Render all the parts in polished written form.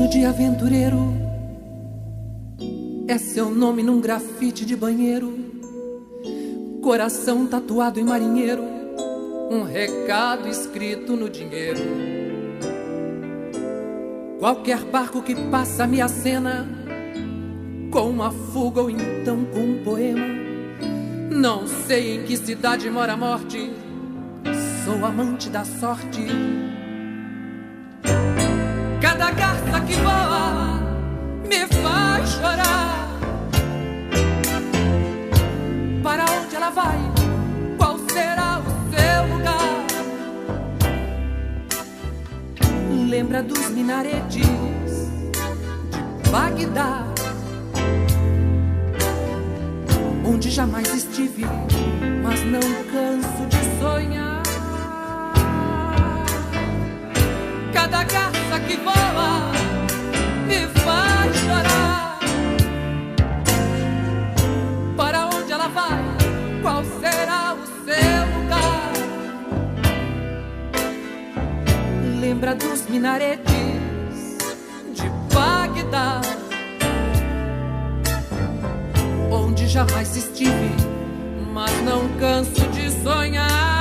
Destino de aventureiro é seu nome num grafite de banheiro, coração tatuado em marinheiro, um recado escrito no dinheiro. Qualquer barco que passa me acena com uma fuga ou então com um poema. Não sei em que cidade mora a morte, sou amante da sorte. Cada garça que voa me faz chorar. Para onde ela vai? Qual será o seu lugar? Lembra dos minaretes de Bagdá, onde jamais estive, mas não canso de sonhar. Cada garça que voa me faz chorar. Para onde ela vai? Qual será o seu lugar? Lembra dos minaretes de Bagdá, onde jamais estive, mas não canso de sonhar.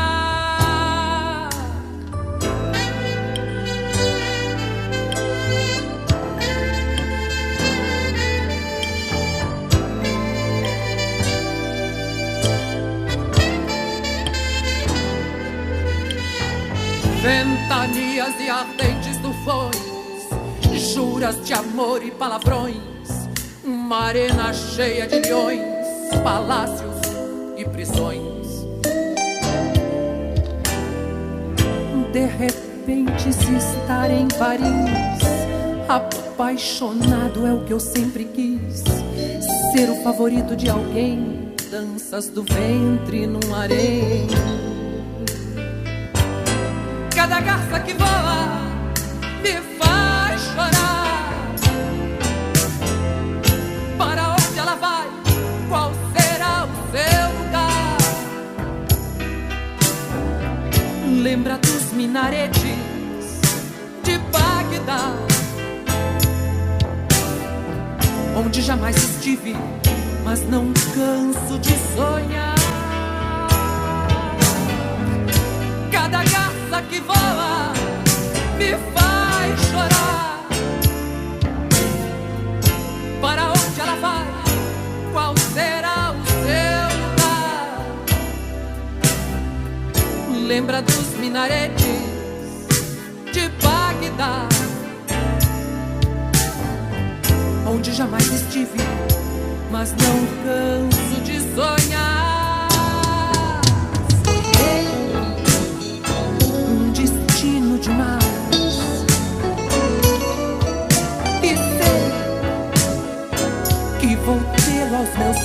Ventanias e ardentes tufões, juras de amor e palavrões, uma arena cheia de leões, palácios e prisões. De repente, se estar em Paris, apaixonado é o que eu sempre quis, ser o favorito de alguém, danças do ventre num harém. Cada garça que voa me faz chorar. Para onde ela vai? Qual será o seu lugar? Lembra dos minaretes de Bagdá, onde jamais estive, mas não canso de sonhar. Cada garça que voa me faz chorar. Para onde ela vai? Qual será o seu lugar? Lembra dos minaretes de Bagdá, onde jamais estive, mas não canso de sonhar. Demais. E sei que vou tê-lo aos meus